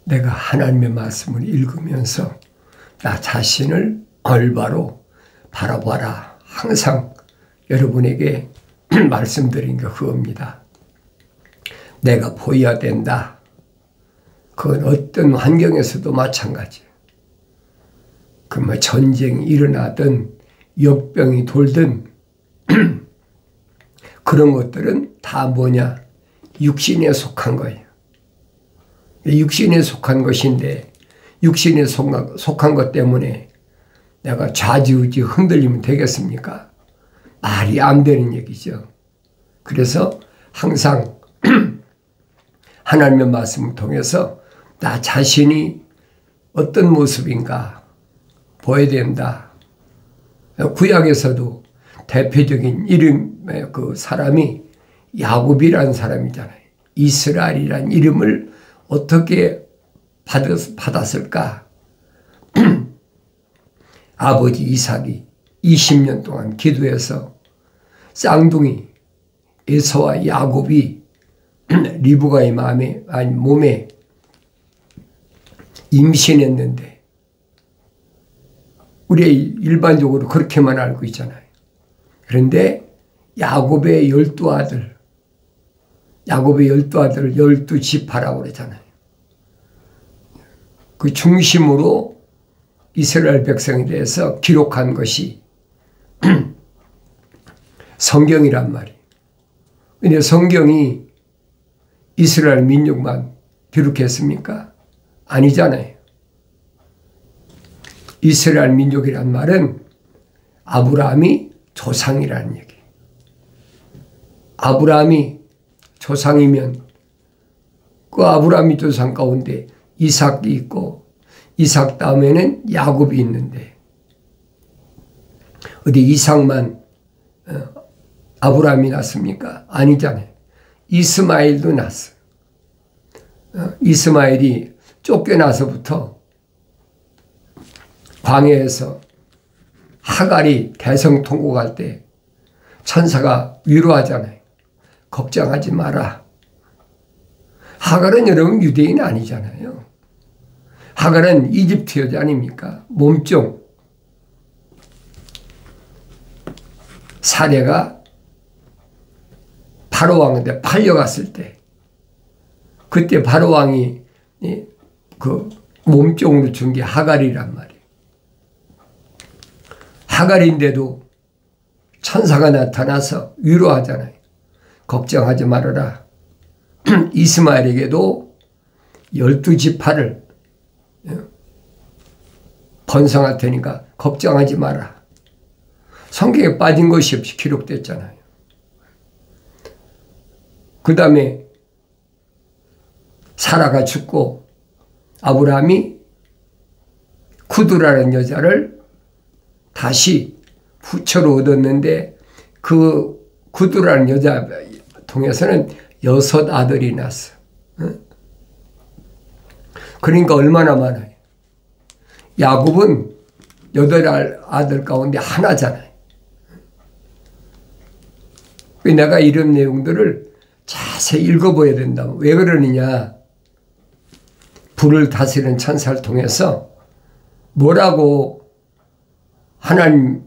내가 하나님의 말씀을 읽으면서 나 자신을 올바로 바라봐라. 항상 여러분에게 말씀드린 게 그겁니다. 내가 보여야 된다. 그건 어떤 환경에서도 마찬가지예요. 그 뭐 전쟁이 일어나든 역병이 돌든 그런 것들은 다 뭐냐? 육신에 속한 거예요. 육신에 속한 것인데 육신에 속한 것 때문에 내가 좌지우지 흔들리면 되겠습니까? 말이 안 되는 얘기죠. 그래서 항상 하나님의 말씀을 통해서 나 자신이 어떤 모습인가 보여야 된다. 구약에서도 대표적인 이름의 그 사람이 야곱이라는 사람이잖아요. 이스라엘이라는 이름을 어떻게 받았을까? 아버지 이삭이 20년 동안 기도해서 쌍둥이 에서와 야곱이 리브가의 몸에 임신했는데 우리 일반적으로 그렇게만 알고 있잖아요. 그런데 야곱의 12아들을 12지파라고 그러잖아요. 그 중심으로 이스라엘 백성에 대해서 기록한 것이 성경이란 말이에요. 근데 성경이 이스라엘 민족만 기록했습니까? 아니잖아요. 이스라엘 민족이란 말은 아브라함이 조상이라는 얘기예요. 아브라함이 조상이면 그 아브라함이 조상 가운데 이삭이 있고 이삭 다음에는 야곱이 있는데 어디 이삭만 아브라함이 낳습니까? 아니잖아요. 이스마엘도 낳았어요. 이스마엘이 쫓겨나서부터 광야에서 하갈이 대성통곡할 때 천사가 위로하잖아요. 걱정하지 마라. 하갈은 여러분 유대인 아니잖아요. 하갈은 이집트 여자 아닙니까? 몸종. 사례가 바로왕한테 팔려갔을 때 그때 바로왕이 그 몸종으로 준 게 하갈이란 말이에요. 하갈인데도 천사가 나타나서 위로하잖아요. 걱정하지 말아라. 이스마엘에게도 12지파를 번성할 테니까 걱정하지 마라. 성경에 빠진 것이 없이 기록됐잖아요. 그 다음에 사라가 죽고 아브라함이 구두라는 여자를 다시 후처로 얻었는데 그 구두라는 여자 통해서는 6 아들이 났어. 그러니까 얼마나 많아요. 야곱은 8 아들 가운데 하나잖아요. 내가 이런 내용들을 자세히 읽어봐야 된다. 왜 그러느냐. 불을 다스리는 천사를 통해서 뭐라고 하나님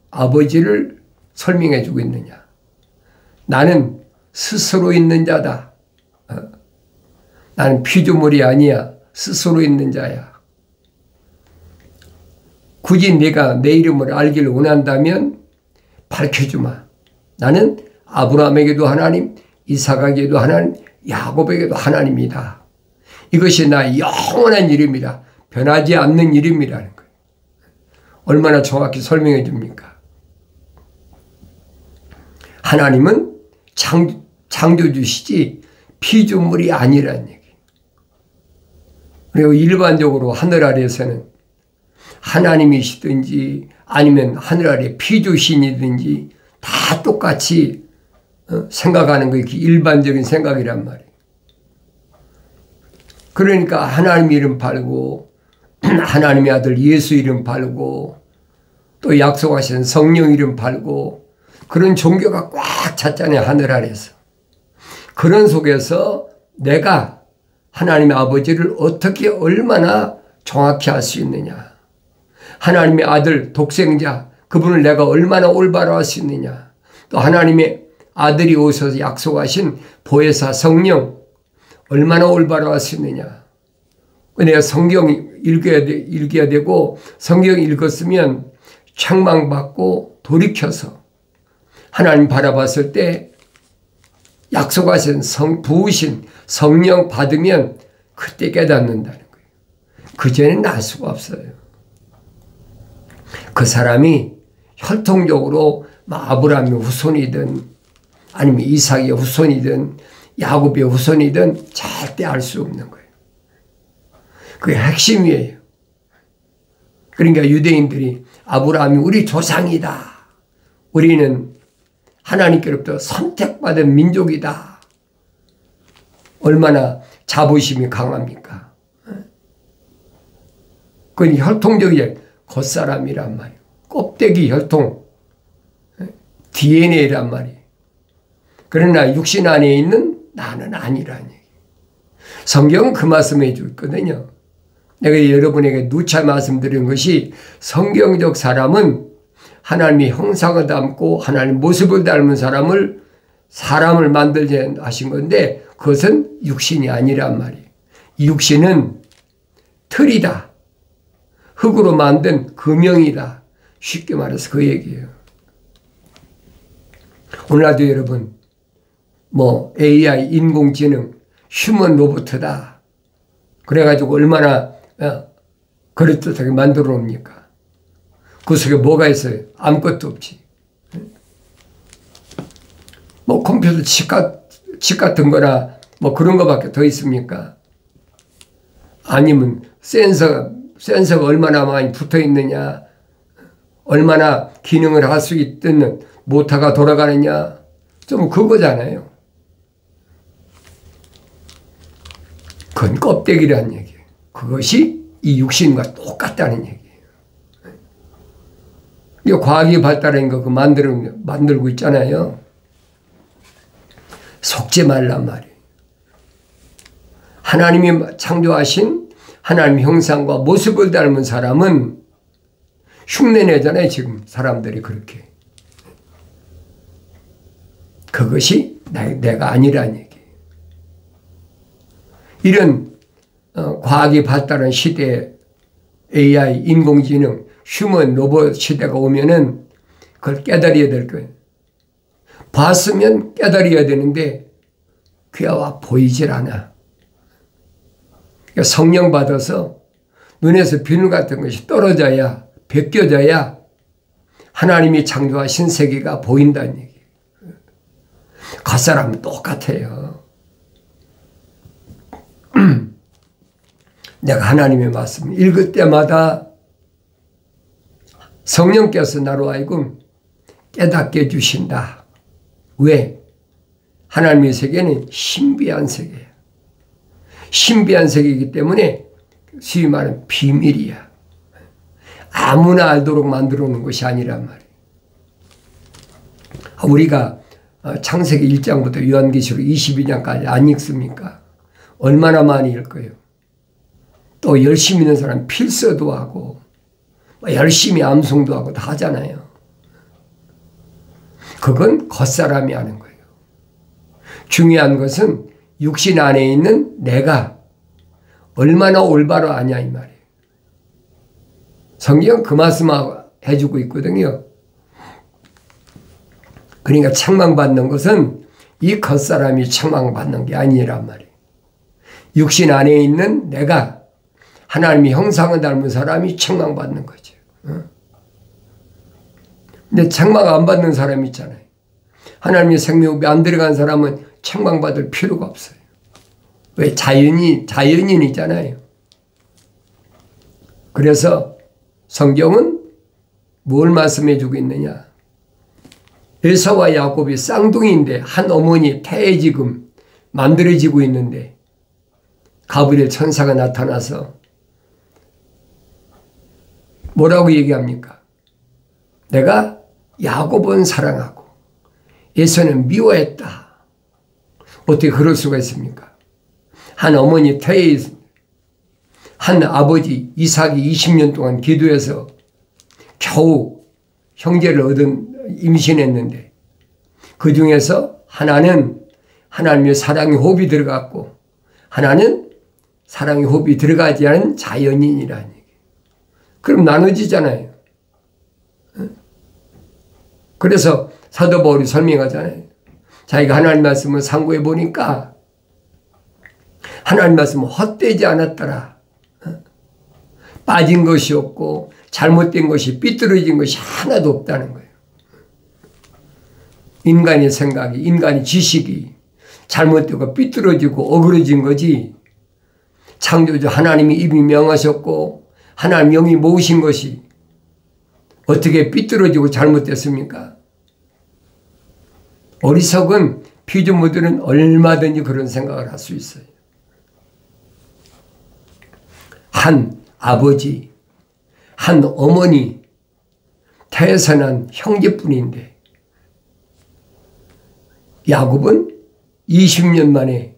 아버지를 설명해 주고 있느냐. 나는 스스로 있는 자다. 나는 피조물이 아니야. 스스로 있는 자야. 굳이 내가 내 이름을 알기를 원한다면 밝혀주마. 나는 아브라함에게도 하나님, 이삭에게도 하나님, 야곱에게도 하나님이다. 이것이 나의 영원한 이름이라. 변하지 않는 이름이라는 거예요. 얼마나 정확히 설명해 줍니까? 하나님은 창조주시지 피조물이 아니라는 얘기예요. 그리고 일반적으로 하늘 아래에서는 하나님이시든지 아니면 하늘 아래 피조신이든지 다 똑같이 생각하는 게 일반적인 생각이란 말이에요. 그러니까 하나님 이름 팔고 하나님의 아들 예수 이름 팔고 또 약속하신 성령 이름 팔고 그런 종교가 꽉 찼잖아요. 하늘 아래에서. 그런 속에서 내가 하나님의 아버지를 어떻게 얼마나 정확히 알 수 있느냐. 하나님의 아들 독생자 그분을 내가 얼마나 올바로 알 수 있느냐. 또 하나님의 아들이 오셔서 약속하신 보혜사 성령 얼마나 올바로 할 수 있느냐. 내가 성경 읽어야 되고 성경 읽었으면 책망받고 돌이켜서 하나님 바라봤을 때 약속하신 부으신 성령 받으면 그때 깨닫는다는 거예요. 그전에는 알 수가 없어요. 그 사람이 혈통적으로 아브라함의 후손이든 아니면 이삭의 후손이든 야곱의 후손이든 절대 알 수 없는 거예요. 그게 핵심이에요. 그러니까 유대인들이 아브라함이 우리 조상이다. 우리는 하나님께로부터 선택받은 민족이다. 얼마나 자부심이 강합니까? 그건 혈통적인 겉사람이란 말이에요. 껍데기 혈통, DNA란 말이에요. 그러나 육신 안에 있는 나는 아니라는 얘기예요. 성경은 그 말씀을 해주고 있거든요. 내가 여러분에게 누차 말씀드린 것이 성경적 사람은 하나님의 형상을 닮고 하나님 모습을 닮은 사람을 만들자 하신 건데 그것은 육신이 아니란 말이에요. 이 육신은 틀이다. 흙으로 만든 금형이다. 쉽게 말해서 그 얘기예요. 오늘날도 여러분 AI 인공지능 휴먼 로봇이다. 그래가지고 얼마나 그럴듯하게 만들어 놓습니까? 그 속에 뭐가 있어요? 아무것도 없지. 컴퓨터 칩 같은 거나 그런 거밖에 더 있습니까? 아니면 센서가 얼마나 많이 붙어 있느냐, 얼마나 기능을 할 수 있든 모터가 돌아가느냐, 좀 그거잖아요. 그건 껍데기라는 얘기예요. 그것이 이 육신과 똑같다는 얘기예요. 이 과학이 발달한 거 만들고 있잖아요. 속지 말란 말이에요. 하나님이 창조하신 하나님 형상과 모습을 닮은 사람은 흉내내잖아요. 지금 사람들이 그렇게. 그것이 내가 아니라는 얘기예요. 이런 과학이 발달한 시대에 AI, 인공지능, 휴먼 로봇 시대가 오면은 그걸 깨달아야 될 거예요. 봤으면 깨달아야 되는데 그와 보이질 않아. 그러니까 성령 받아서 눈에서 비늘 같은 것이 떨어져야, 벗겨져야 하나님이 창조하신 세계가 보인다는 얘기예요. 겉사람은 똑같아요. 내가 하나님의 말씀을 읽을 때마다 성령께서 나로 하여금 깨닫게 해주신다. 왜? 하나님의 세계는 신비한 세계예요. 신비한 세계이기 때문에 소위 말하는 비밀이야. 아무나 알도록 만들어 놓은 것이 아니란 말이에요. 우리가 창세기 1장부터 요한계시록 22장까지 안 읽습니까? 얼마나 많이 읽어요. 또 열심히 있는 사람 필서도 하고 열심히 암송도 하고 다 하잖아요. 그건 겉사람이 하는 거예요. 중요한 것은 육신 안에 있는 내가 얼마나 올바로 아냐 이 말이에요. 성경 그 말씀 해주고 있거든요. 그러니까 책망받는 것은 이 겉사람이 책망받는 게 아니란 말이에요. 육신 안에 있는 내가 하나님의 형상을 닮은 사람이 책망받는 거죠. 근데 책망 안 받는 사람이 있잖아요. 하나님의 생명이 안 들어간 사람은 책망받을 필요가 없어요. 왜? 자연인이잖아요. 그래서 성경은 뭘 말씀해 주고 있느냐. 에사와 야곱이 쌍둥이인데 한 어머니 태에 지금 만들어지고 있는데 가브리엘 천사가 나타나서 뭐라고 얘기합니까? 내가 야곱은 사랑하고 에서는 미워했다. 어떻게 그럴 수가 있습니까? 한 어머니 태에 있습니다. 한 아버지 이삭이 20년 동안 기도해서 겨우 형제를 임신했는데 그 중에서 하나는 하나님의 사랑의 호흡이 들어갔고 하나는 사랑의 호흡이 들어가지 않은 자연인이라는 얘기예요. 그럼 나눠지잖아요. 그래서 사도 바울이 설명하잖아요. 자기가 하나님 말씀을 상고해 보니까 하나님 말씀은 헛되지 않았더라. 빠진 것이 없고 잘못된 것이 삐뚤어진 것이 하나도 없다는 거예요. 인간의 생각이, 인간의 지식이 잘못되고 삐뚤어지고 어그러진 거지 창조주 하나님이 이미 명하셨고 하나님 영이 모으신 것이 어떻게 삐뚤어지고 잘못됐습니까? 어리석은 피조물들은 얼마든지 그런 생각을 할 수 있어요. 한 아버지, 한 어머니, 태어난 형제뿐인데 야곱은 20년 만에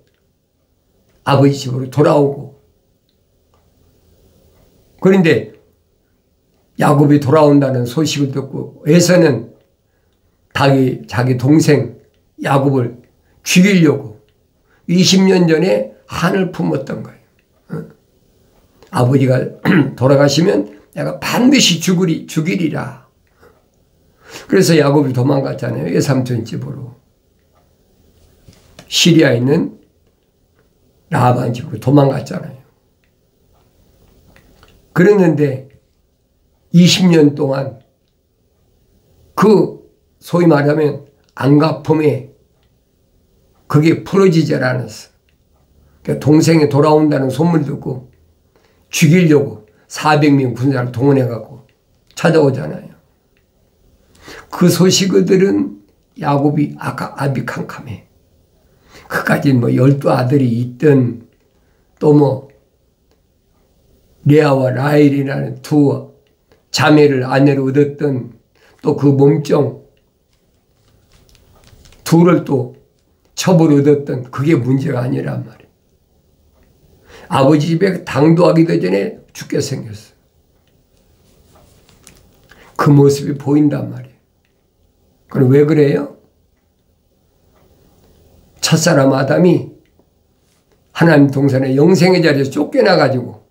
아버지 집으로 돌아오고 그런데 야곱이 돌아온다는 소식을 듣고 에서는 자기 동생 야곱을 죽이려고 20년 전에 한을 품었던 거예요. 아버지가 돌아가시면 내가 반드시 죽이리라. 그래서 야곱이 도망갔잖아요. 외삼촌 집으로. 시리아에 있는 라반 집으로 도망갔잖아요. 그랬는데 20년 동안 그 소위 말하면 안갚음에 그게 풀어지질 않았어. 그러니까 동생이 돌아온다는 소문을 듣고 죽이려고 400명 군사를 동원해갖고 찾아오잖아요. 그 소식을 들은 야곱이 아비캄캄해. 그까지 12아들이 있던 또 레아와 라헬이라는 두 자매를 아내로 얻었던 또 그 몸종 둘을 또 첩으로 얻었던 그게 문제가 아니란 말이에요. 아버지 집에 당도하기도 전에 죽게 생겼어. 그 모습이 보인단 말이에요. 그럼 왜 그래요? 첫사람 아담이 하나님 동산의 영생의 자리에서 쫓겨나가지고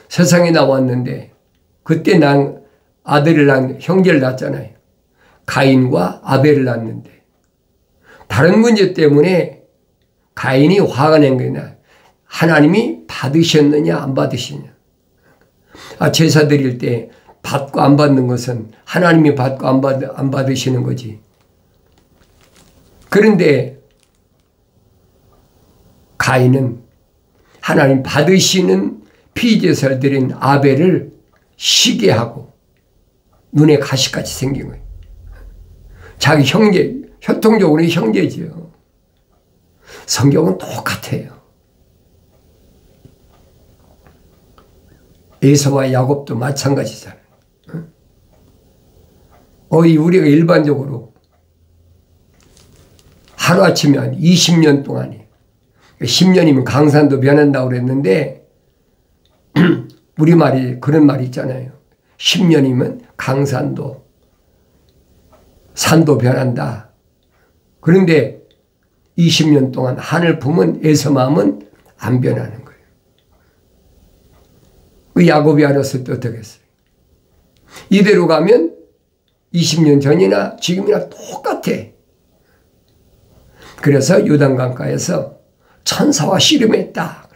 세상에 나왔는데 그때 형제를 낳았잖아요. 가인과 아벨을 낳았는데 다른 문제 때문에 가인이 화가 낸 거냐. 하나님이 받으셨느냐 안 받으시냐. 제사 드릴 때 받고 안 받는 것은 하나님이 받고 안 받으시는 거지. 그런데 가인은 하나님 받으시는 피제사를 드린 아벨을 시기하고 눈에 가시같이 생긴 거예요. 자기 형제, 혈통적으로는 형제지요. 성경은 똑같아요. 에서와 야곱도 마찬가지잖아요. 우리가 일반적으로 하루아침에 한 20년 동안이 10년이면 강산도 변한다고 그랬는데 우리말이 그런 말이 있잖아요. 10년이면 강산도 산도 변한다. 그런데 20년 동안 하늘 품은 에서 마음은 안 변하는 거예요. 그 야곱이 알았을 때 어떻게 했어요? 이대로 가면 20년 전이나 지금이나 똑같아. 그래서 요단강가에서 천사와 씨름했다.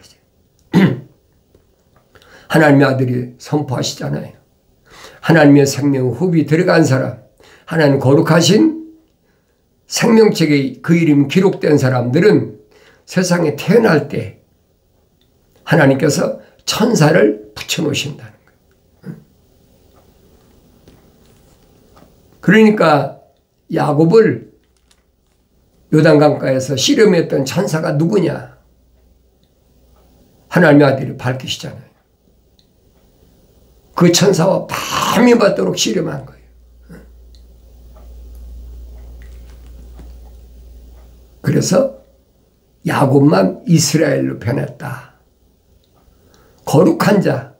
하나님의 아들이 선포하시잖아요. 하나님의 생명 흡이 들어간 사람, 하나님 거룩하신 생명책에 그 이름이 기록된 사람들은 세상에 태어날 때 하나님께서 천사를 붙여놓으신다는 거예요. 그러니까 야곱을 요단강가에서 씨름했던 천사가 누구냐? 하나님의 아들이 밝히시잖아요. 그 천사와 밤이 받도록 씨름한 거예요. 그래서 야곱만 이스라엘로 변했다. 거룩한 자,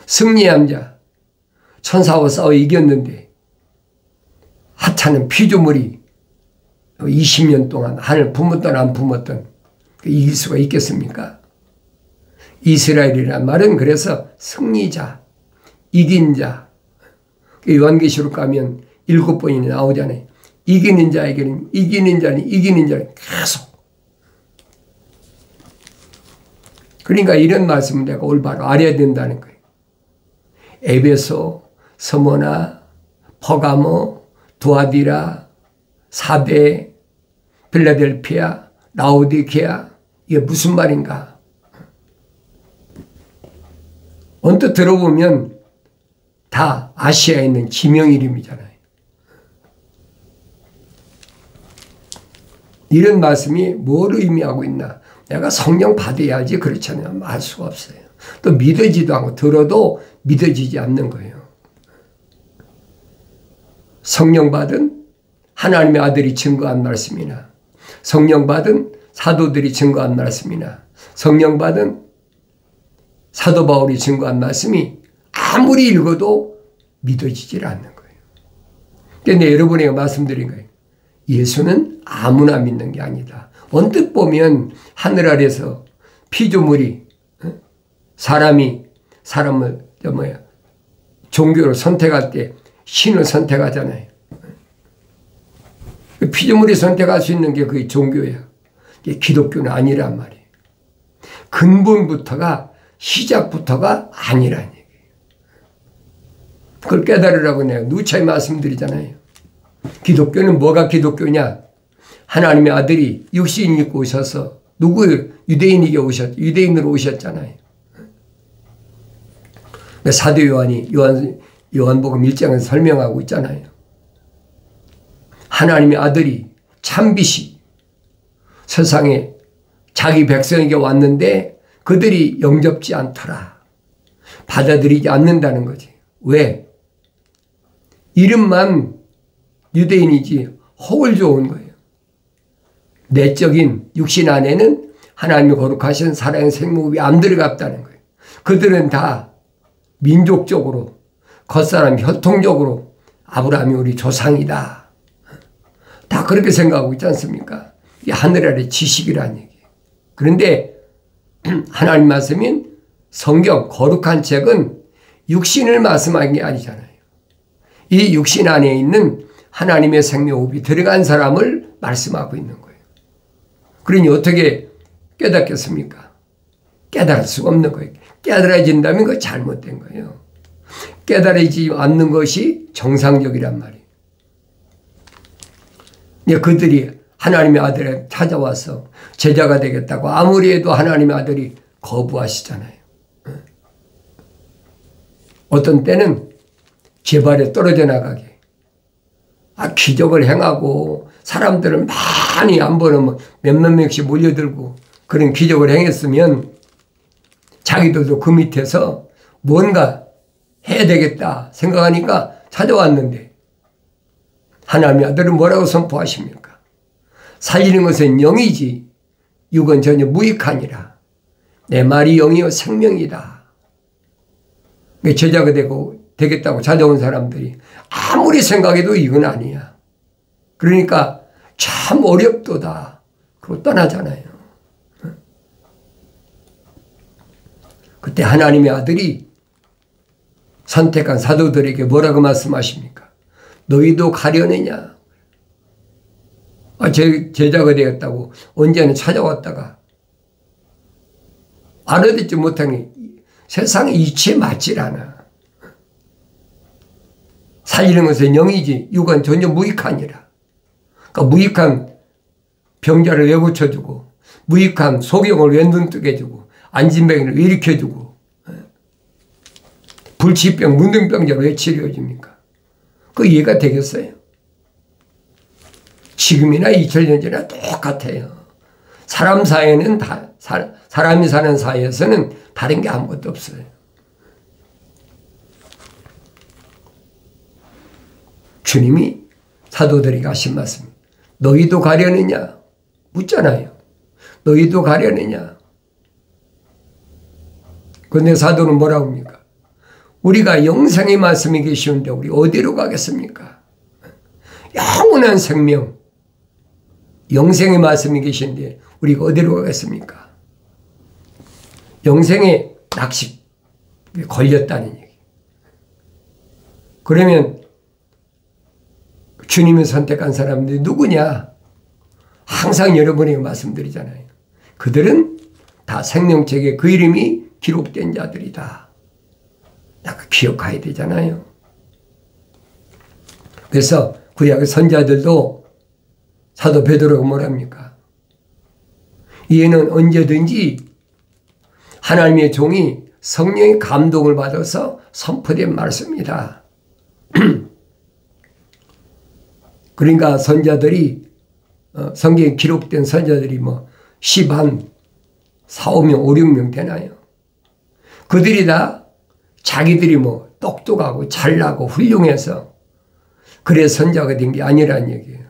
승리한 자, 천사와 싸워 이겼는데 하찮은 피조물이 20년 동안 하늘 품었던 안 품었던 이길 수가 있겠습니까? 이스라엘이란 말은 그래서 승리자, 이긴 자. 요한계시록 가면 7번이나 나오잖아요. 이기는 자에게는 이기는 자는 이기는 자는 계속. 그러니까 이런 말씀을 내가 올바로 알아야 된다는 거예요. 에베소, 서모나, 퍼가모, 두아디라, 사대, 필라델피아, 라오디게아, 이게 무슨 말인가? 언뜻 들어보면 다 아시아에 있는 지명 이름이잖아요. 이런 말씀이 뭘 의미하고 있나? 내가 성령 받아야지 그렇잖아요. 알 수가 없어요. 또 믿어지도 않고 들어도 믿어지지 않는 거예요. 성령 받은 하나님의 아들이 증거한 말씀이나 성령 받은 사도들이 증거한 말씀이나 성령 받은 사도 바울이 증거한 말씀이 아무리 읽어도 믿어지질 않는 거예요. 그런데 여러분에게 말씀드린 거예요. 예수는 아무나 믿는 게 아니다. 언뜻 보면 하늘 아래서 피조물이 사람을 종교를 선택할 때 신을 선택하잖아요. 피조물이 선택할 수 있는 게 그게 종교야. 이게 기독교는 아니란 말이에요. 근본부터가 시작부터가 아니란 얘기예요. 그걸 깨달으라고 내가 누차히 말씀드리잖아요. 기독교는 뭐가 기독교냐? 하나님의 아들이 육신 입고 오셔서 누구예요? 유대인으로 오셨잖아요. 사도 요한이 요한복음 1장에서 설명하고 있잖아요. 하나님의 아들이 참빛이 세상에 자기 백성에게 왔는데 그들이 영접지 않더라. 받아들이지 않는다는 거지. 왜? 이름만 유대인이지 혹을 좋은 거예요. 내적인 육신 안에는 하나님의 거룩하신 사랑의 생목이 안 들어갔다는 거예요. 그들은 다 민족적으로 겉사람 혈통적으로 아브라함이 우리 조상이다. 다 그렇게 생각하고 있지 않습니까? 이게 하늘 아래 지식이라는 얘기예요. 그런데 하나님 말씀인 성경 거룩한 책은 육신을 말씀하는 게 아니잖아요. 이 육신 안에 있는 하나님의 생명호흡이 들어간 사람을 말씀하고 있는 거예요. 그러니 어떻게 깨닫겠습니까? 깨달을 수가 없는 거예요. 깨달아진다면 그거 잘못된 거예요. 깨달아지지 않는 것이 정상적이란 말이에요. 그들이 하나님의 아들에 찾아와서 제자가 되겠다고 아무리 해도 하나님의 아들이 거부하시잖아요. 어떤 때는 재발에 떨어져 나가게 기적을 행하고 사람들을 많이 안 보는 몇몇 명씩 몰려들고 그런 기적을 행했으면 자기들도 그 밑에서 뭔가 해야 되겠다 생각하니까 찾아왔는데 하나님의 아들은 뭐라고 선포하십니까? 살리는 것은 영이지 육은 전혀 무익하니라. 내 말이 영이요 생명이다. 제자가 되겠다고 찾아온 사람들이 아무리 생각해도 이건 아니야. 그러니까 참 어렵도다. 그러고 떠나잖아요. 그때 하나님의 아들이 선택한 사도들에게 뭐라고 말씀하십니까? 너희도 가려느냐? 제자가 되었다고 언제는 찾아왔다가 알아듣지 못하니 세상의 이치에 맞질 않아. 살리는 것은 영이지 육은 전혀 무익하니라. 그러니까 무익한 병자를 왜 고쳐주고 무익한 소경을 왜 눈뜨게 해주고 안진병을 왜 일으켜주고 불치병 문둥병자를 왜 치료해줍니까? 그 이해가 되겠어요? 지금이나 2000년 전이나 똑같아요. 사람 사이에는 사람이 사는 사이에서는 다른 게 아무것도 없어요. 주님이 사도들에게 하신 말씀, 너희도 가려느냐? 묻잖아요. 너희도 가려느냐? 근데 사도는 뭐라고 합니까? 우리가 영생의 말씀이 계시는데 우리 어디로 가겠습니까? 영원한 생명, 영생의 말씀이 계신데 우리가 어디로 가겠습니까? 영생의 낚시 걸렸다는 얘기. 그러면 주님을 선택한 사람들이 누구냐? 항상 여러분에게 말씀드리잖아요. 그들은 다 생명책에 그 이름이 기록된 자들이다. 기억해야 되잖아요. 그래서 구약의 선자들도 사도 베드로가 뭐랍니까? 이에는 언제든지 하나님의 종이 성령의 감동을 받아서 선포된 말씀이다. 그러니까 선자들이 성경에 기록된 선자들이 뭐 10한 4, 5명, 5, 6명 되나요? 그들이 다 자기들이 뭐 똑똑하고 잘나고 훌륭해서 그래 선자가 된 게 아니라는 얘기예요.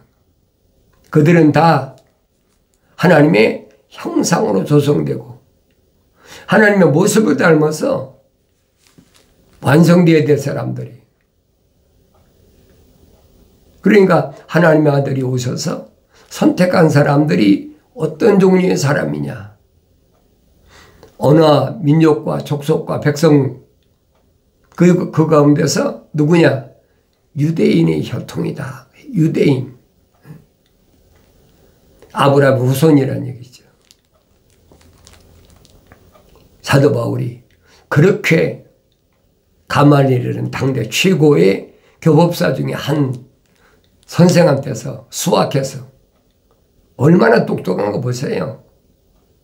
그들은 다 하나님의 형상으로 조성되고 하나님의 모습을 닮아서 완성되어야 될 사람들이. 그러니까 하나님의 아들이 오셔서 선택한 사람들이 어떤 종류의 사람이냐. 어느 민족과 족속과 백성 그 가운데서 누구냐? 유대인의 혈통이다. 유대인. 아브라함 후손이라는 얘기죠. 사도 바울이 그렇게 가말리엘은 당대 최고의 교법사 중에 한 선생한테서 수학해서 얼마나 똑똑한 거 보세요.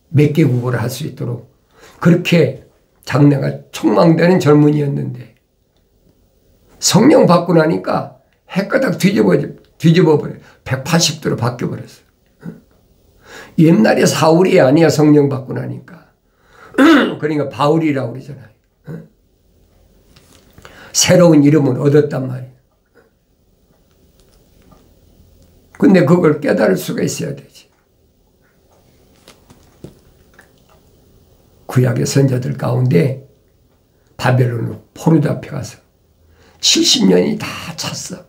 몇 개 국어를 할 수 있도록 그렇게 장래가 촉망되는 젊은이였는데 성령 받고 나니까 해가닥 뒤집어버려 180도로 바뀌어버렸어요. 옛날에 사울이 아니야. 성령 받고 나니까. 그러니까 바울이라고 그러잖아요. 새로운 이름을 얻었단 말이에요. 근데 그걸 깨달을 수가 있어야 되지. 구약의 선자들 가운데 바벨론 포로도 앞에 가서 70년이 다 찼어.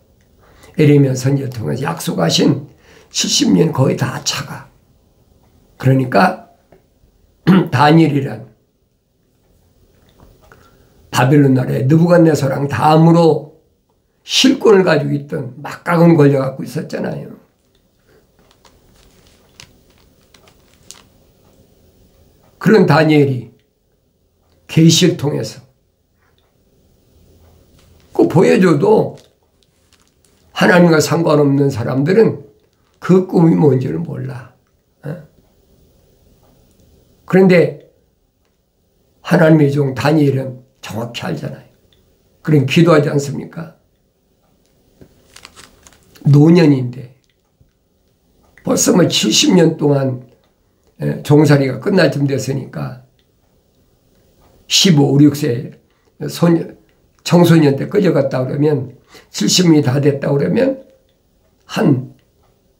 에레미야 선지자를 통해서 약속하신 70년 거의 다 차가. 그러니까 다니엘이란 바벨론 나라의 느부갓네살랑 다음으로 실권을 가지고 있던 막강은 걸려갖고 있었잖아요. 그런 다니엘이 계시를 통해서 꼭 보여줘도 하나님과 상관없는 사람들은 그 꿈이 뭔지를 몰라. 그런데 하나님의 종 다니엘은 정확히 알잖아요. 그럼 기도하지 않습니까? 노년인데 벌써 뭐 70년 동안 종살이가 끝날 쯤 됐으니까 15, 16세 청소년 때 꺼져갔다 그러면 70년이 다 됐다 그러면 한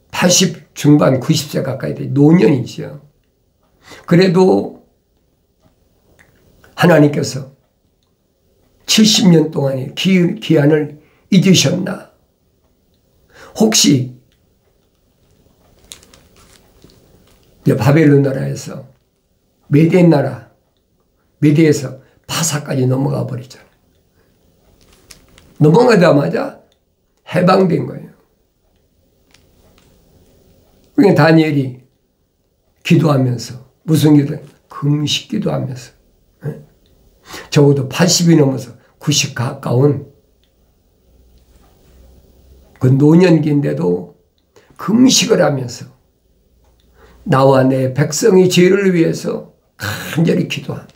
80 중반 90세 가까이 돼 노년이죠. 그래도 하나님께서 70년 동안의 기한을 잊으셨나? 혹시 바벨론 나라에서 메대 나라, 메대에서 바사까지 넘어가 버리잖아요. 넘어가자마자 해방된 거예요. 그러니까 다니엘이 기도하면서 무슨 기도? 금식 기도하면서 적어도 80이 넘어서 90 가까운 그 노년기인데도 금식을 하면서 나와 내 백성의 죄를 위해서 간절히 기도한다.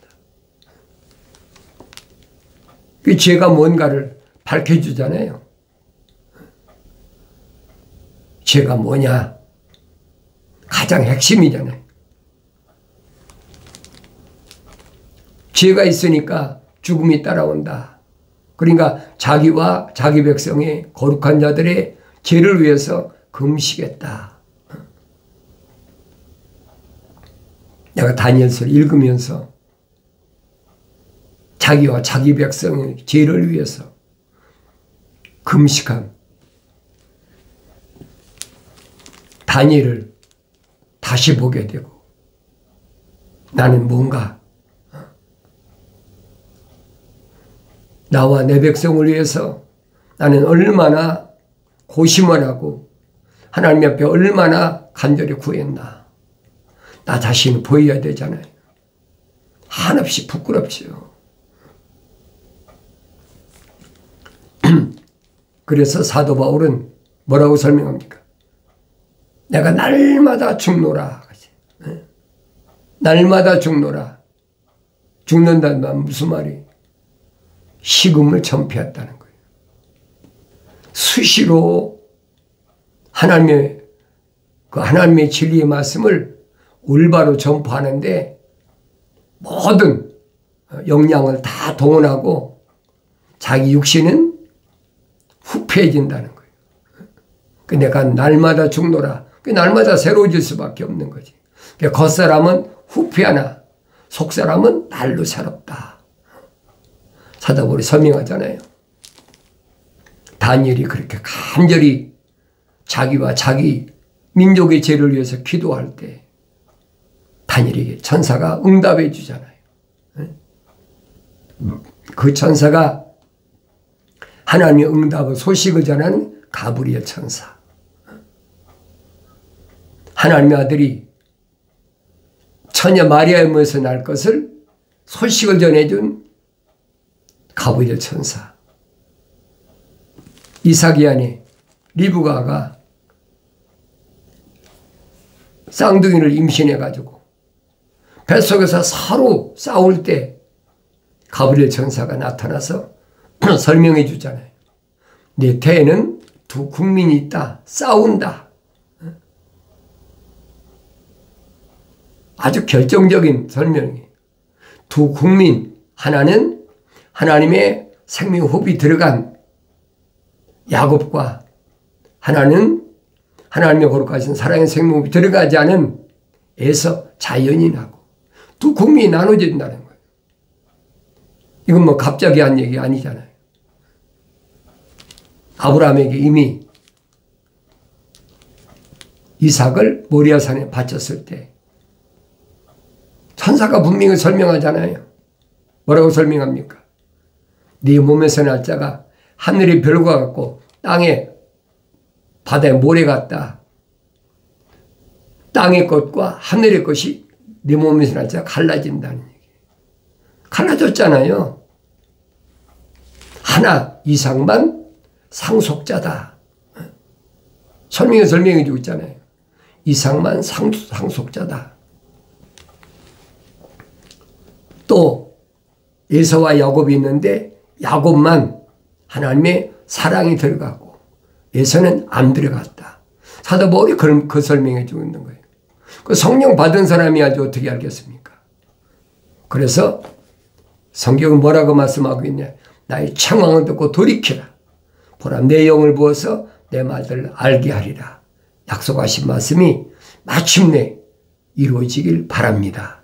그 죄가 뭔가를 밝혀주잖아요. 죄가 뭐냐? 가장 핵심이잖아요. 죄가 있으니까 죽음이 따라온다. 그러니까 자기와 자기 백성의 거룩한 자들의 죄를 위해서 금식했다. 내가 다니엘서를 읽으면서 자기와 자기 백성의 죄를 위해서 금식한 다니엘을 다시 보게 되고, 나는 뭔가 나와 내 백성을 위해서 나는 얼마나 고심을 하고 하나님 앞에 얼마나 간절히 구했나, 나 자신을 보여야 되잖아요. 한없이 부끄럽지요. 그래서 사도 바울은 뭐라고 설명합니까? 내가 날마다 죽노라. 날마다 죽노라. 죽는다는 말 무슨 말이? 식음을 전폐했다는 거예요. 수시로 하나님의 진리의 말씀을 올바로 전파하는데 모든 역량을 다 동원하고 자기 육신은 후패해진다는 거예요. 내가 날마다 죽노라. 날마다 새로워질 수밖에 없는 거지. 겉사람은 후패하나 속사람은 날로 새롭다. 사도 바울이 설명하잖아요. 다니엘이 그렇게 간절히 자기와 자기 민족의 죄를 위해서 기도할 때 다니엘에게 천사가 응답해 주잖아요. 그 천사가 하나님의 응답의 소식을 전하는 가브리엘 천사. 하나님의 아들이 처녀 마리아의 몸에서 날 것을 소식을 전해준 가브리엘 천사. 이삭이 아내 리브가가 쌍둥이를 임신해가지고 뱃속에서 서로 싸울 때 가브리엘 천사가 나타나서 설명해 주잖아요. 내 태에는 두 국민이 있다. 싸운다. 아주 결정적인 설명이에요. 두 국민, 하나는 하나님의 생명호흡이 들어간 야곱과 하나는 하나님의 거룩하신 사랑의 생명호흡이 들어가지 않은 에서 자연인하고 두 국민이 나눠진다는 거예요. 이건 뭐 갑자기 한 얘기 아니잖아요. 아브라함에게 이미 이삭을 모리아산에 바쳤을 때 천사가 분명히 설명하잖아요. 뭐라고 설명합니까? 네 몸에서 날 자가 하늘의 별과 같고 땅에 바다의 모래 같다. 땅의 것과 하늘의 것이 네 몸에서 날 자가 갈라진다는 얘기. 갈라졌잖아요. 하나 이삭만 상속자다. 설명해 주고 있잖아요. 이삭만 상속자다. 또 에서와 야곱이 있는데 야곱만 하나님의 사랑이 들어가고 에서는 안 들어갔다. 사도 바울이 그 설명해 주고 있는 거예요. 그 성령 받은 사람이 아주 어떻게 알겠습니까? 그래서 성경은 뭐라고 말씀하고 있냐? 나의 청망을 듣고 돌이키라. 보라 내 영을 부어서 내 말들을 알게 하리라. 약속하신 말씀이 마침내 이루어지길 바랍니다.